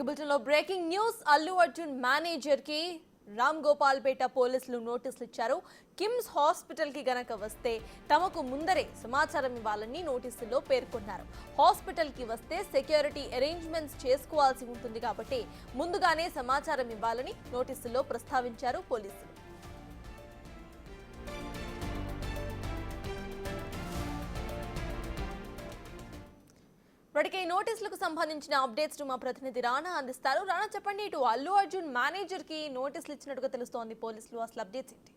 బులెటిన్లో breaking news. Allu Arjun manager కి రామ్ గోపాల్ పేట పోలీసులు నోటీసులు ఇచ్చారు. కిమ్స్ హాస్పిటల్ కి గనక వస్తే తమకు ముందరే సమాచారం ఇవ్వాలని నోటీసుల్లో పేర్కొన్నారు. హాస్పిటల్ కి వస్తే సెక్యూరిటీ అరేంజ్మెంట్స్ చేసుకోవాల్సి ఉంటుంది కాబట్టి ముందుగానే సమాచారం ఇవ్వాలని నోటీసుల్లో ప్రస్తావించారు పోలీసులు. ఇప్పటికే నోటీసులకు సంబంధించిన అప్డేట్స్ మా ప్రతినిధి రాణా అందిస్తారు. రాణా, చెప్పండి, ఇటు అల్లు అర్జున్ మేనేజర్ కి నోటీసులు ఇచ్చినట్టుగా తెలుస్తోంది పోలీసులు, అసలు అప్డేట్స్ ఏంటి?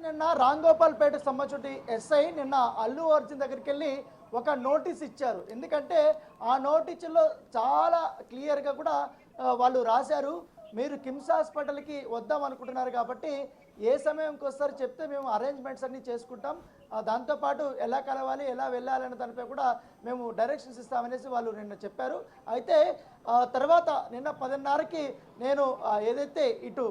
నిన్న రామ్ గోపాల్ పేట సంబంధించి ఎస్ఐ నిన్న అల్లు అర్జున్ దగ్గరికి వెళ్ళి ఒక నోటీస్ ఇచ్చారు. ఎందుకంటే ఆ నోటీసులో చాలా క్లియర్గా కూడా వాళ్ళు రాశారు, మీరు కిమ్స్ హాస్పిటల్కి వద్దాం అనుకుంటున్నారు కాబట్టి ఏ సమయంకి వస్తారో చెప్తే మేము అరేంజ్మెంట్స్ అన్నీ చేసుకుంటాం, దాంతోపాటు ఎలా కలవాలి ఎలా వెళ్ళాలనే దానిపై కూడా మేము డైరెక్షన్స్ ఇస్తామనేసి వాళ్ళు నిన్న చెప్పారు. అయితే తర్వాత నిన్న 10:30కి నేను ఏదైతే ఇటు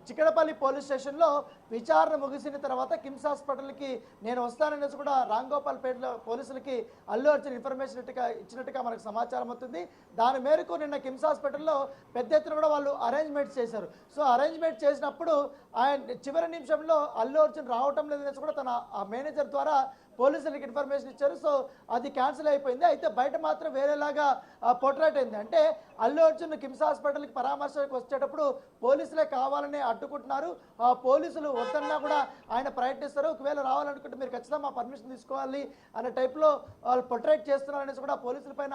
చిక్కడపల్లి పోలీస్ స్టేషన్లో విచారణ ముగిసిన తర్వాత కిమ్స్ హాస్పిటల్కి నేను వస్తాననేసి కూడా రామ్ గోపాల్ పేటలో పోలీసులకి అల్లు అర్జున్ ఇన్ఫర్మేషన్ ఇచ్చినట్టుగా మనకు సమాచారం అవుతుంది. దాని మేరకు నిన్న కిమ్స్ హాస్పిటల్లో పెద్ద ఎత్తున కూడా వాళ్ళు అరేంజ్మెంట్స్ చేశారు. సో అరేంజ్మెంట్ చేసినప్పుడు ఆయన చివరి నిమిషంలో అల్లు అర్జున్ రావటం లేదనేసి కూడా తన మేనేజర్ ద్వారా పోలీసులకి ఇన్ఫర్మేషన్ ఇచ్చారు. సో అది క్యాన్సిల్ అయిపోయింది. అయితే బయట మాత్రం వేరేలాగా పోర్ట్రేట్ అయింది. అంటే అల్లు అర్జున్ కిమ్స్ హాస్పిటల్కి పరామర్శకు వచ్చేటప్పుడు పోలీసులే కావాలని అడ్డుకుంటున్నారు, పోలీసులు వద్దన్నా కూడా ఆయన ప్రయత్నిస్తారు, ఒకవేళ రావాలనుకుంటే మీరు ఖచ్చితంగా మా పర్మిషన్ తీసుకోవాలి అనే టైప్లో వాళ్ళు పోర్ట్రేట్ చేస్తున్నారు అనేసి కూడా పోలీసుల పైన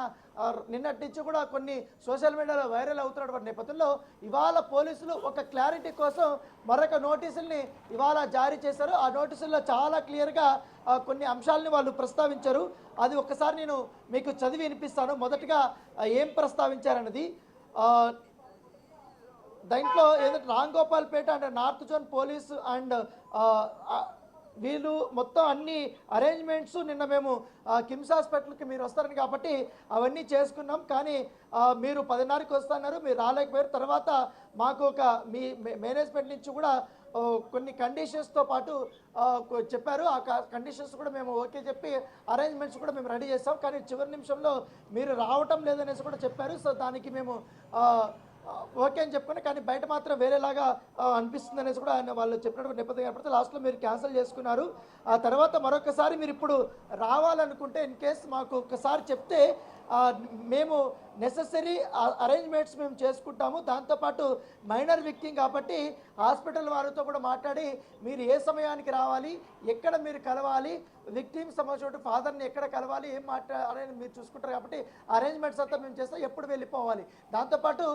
నిన్నటి నుంచి కూడా కొన్ని సోషల్ మీడియాలో వైరల్ అవుతున్నటువంటి నేపథ్యంలో ఇవాళ పోలీసులు ఒక క్లారిటీ కోసం మరొక నోటీసుల్ని ఇవాళ జారీ చేశారు. ఆ నోటీసుల్లో చాలా క్లియర్గా కొన్ని అంశాలని వాళ్ళు ప్రస్తావించారు. అది ఒక్కసారి నేను మీకు చదివి వినిపిస్తాను. మొదటగా ఏం ప్రస్తావించారన్నది, దాంట్లో ఏదంటే Ram Gopal Pet and north zone police and వీళ్ళు మొత్తం అన్ని అరేంజ్మెంట్స్ నిన్న మేము కిమ్స్ హాస్పిటల్కి మీరు వస్తారని కాబట్టి అవన్నీ చేసుకున్నాం, కానీ మీరు 10:30కి వస్తున్నారు, మీరు రాలేకపోయారు. తర్వాత మాకు ఒక మీ మేనేజ్మెంట్ నుంచి కూడా కొన్ని కండిషన్స్తో పాటు చెప్పారు. ఆ కండిషన్స్ కూడా మేము ఓకే చెప్పి అరేంజ్మెంట్స్ కూడా మేము రెడీ చేస్తాం, కానీ చివరి నిమిషంలో మీరు రావటం లేదనేసి కూడా చెప్పారు. సో దానికి మేము ఓకే అని చెప్పుకుని, కానీ బయట మాత్రం వేరేలాగా అనిపిస్తుంది అనేసి కూడా ఆయన వాళ్ళు చెప్పినటువంటి నేపథ్యం ఏర్పడితే లాస్ట్లో మీరు క్యాన్సిల్ చేసుకున్నారు. ఆ తర్వాత మరొకసారి మీరు ఇప్పుడు రావాలనుకుంటే ఇన్ కేస్ మాకు ఒక్కసారి చెప్తే మేము నెససరీ అరేంజ్మెంట్స్ మేము చేసుకుంటాము, దాంతోపాటు మైనర్ విక్టిమ్ కాబట్టి హాస్పిటల్ వారితో కూడా మాట్లాడి మీరు ఏ సమయానికి రావాలి, ఎక్కడ మీరు కలవాలి, విక్టిమ్ సంబంధించిన ఫాదర్ని ఎక్కడ కలవాలి, ఏం మాట్లాడాలని మీరు చూసుకుంటారు కాబట్టి అరేంజ్మెంట్స్ అంతా మేము చేస్తాం, ఎప్పుడు వెళ్ళిపోవాలి. దాంతోపాటు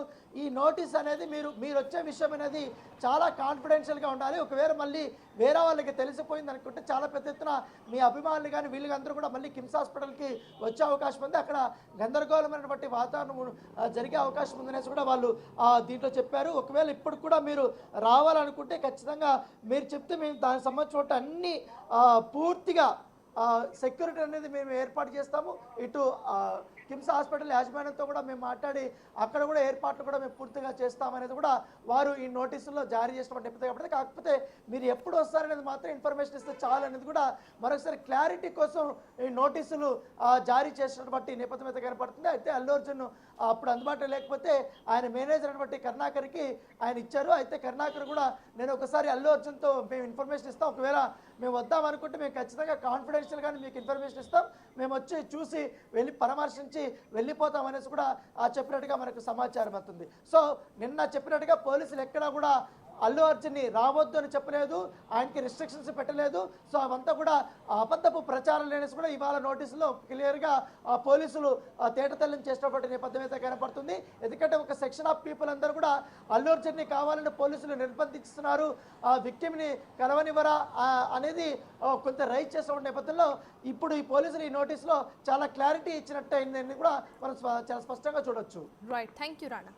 ఈ నోటీస్ అనేది మీరు వచ్చే విషయం అనేది చాలా కాన్ఫిడెన్షియల్గా ఉండాలి. ఒకవేళ మళ్ళీ వేరే వాళ్ళకి తెలిసిపోయింది అనుకుంటే చాలా పెద్ద ఎత్తున మీ అభిమానులు కానీ వీళ్ళు అందరూ కూడా మళ్ళీ కిమ్స్ హాస్పిటల్కి వచ్చే అవకాశం ఉంది, అక్కడ గందరగోళమైనటువంటి వాతావరణం జరిగే అవకాశం ఉందనేసి కూడా వాళ్ళు దీంట్లో చెప్పారు. ఒకవేళ ఇప్పుడు కూడా మీరు రావాలనుకుంటే ఖచ్చితంగా మీరు చెప్తే మేము దానికి సంబంధించిన అన్ని పూర్తిగా సెక్యూరిటీ అనేది మేము ఏర్పాటు చేస్తాము. ఇటు కిమ్స్ హాస్పిటల్ యాజమాన్యంతో కూడా మేము మాట్లాడి అక్కడ కూడా ఏర్పాట్లు కూడా మేము పూర్తిగా చేస్తామనేది కూడా వారు ఈ నోటీసుల్లో జారీ చేసినటువంటి నేపథ్యం కాబట్టి, కాకపోతే మీరు ఎప్పుడు వస్తారనేది మాత్రం ఇన్ఫర్మేషన్ ఇస్తే చాలు అనేది కూడా మరొకసారి క్లారిటీ కోసం ఈ నోటీసులు జారీ చేసినటువంటి నేపథ్యం అయితే కనపడుతుంది. అయితే అల్లు అర్జున్ అప్పుడు అందుబాటులో లేకపోతే ఆయన మేనేజర్ అయినటువంటి కరుణాకర్కి ఆయన ఇచ్చారు. అయితే కరుణాకర్ కూడా నేను ఒకసారి అల్లు అర్జున్తో మేము ఇన్ఫర్మేషన్ ఇస్తాం, ఒకవేళ మేము వద్దాం అనుకుంటే మేము ఖచ్చితంగా కాన్ఫిడెన్షియల్గానే మీకు ఇన్ఫర్మేషన్ ఇస్తాం, మేము వచ్చి చూసి వెళ్ళి పరామర్శించి వెళ్ళిపోతాం అనేసి కూడా చెప్పినట్టుగా మనకు సమాచారం అవుతుంది. సో నిన్న చెప్పినట్టుగా పోలీసులు ఎక్కడా కూడా అల్లు అర్జున్ని రావద్దు అని చెప్పలేదు, ఆయనకి రిస్ట్రిక్షన్స్ పెట్టలేదు. సో అవంతా కూడా అబద్ధపు ప్రచారం లేనేసి కూడా ఇవాళ నోటీసులో క్లియర్గా పోలీసులు తేటతెల్లం చేసినటువంటి నేపథ్యం అయితే కనపడుతుంది. ఎందుకంటే ఒక సెక్షన్ ఆఫ్ పీపుల్ అందరూ కూడా అల్లు అర్జున్ని కావాలని పోలీసులు నిర్బంధిస్తున్నారు, విక్టిమ్ని కలవనివ్వరా అనేది కొంత రైజ్ చేసిన నేపథ్యంలో ఇప్పుడు ఈ పోలీసులు ఈ నోటీసులో చాలా క్లారిటీ ఇచ్చినట్టు అయిందని కూడా మనం చాలా స్పష్టంగా చూడొచ్చు. Right, thank you Rana.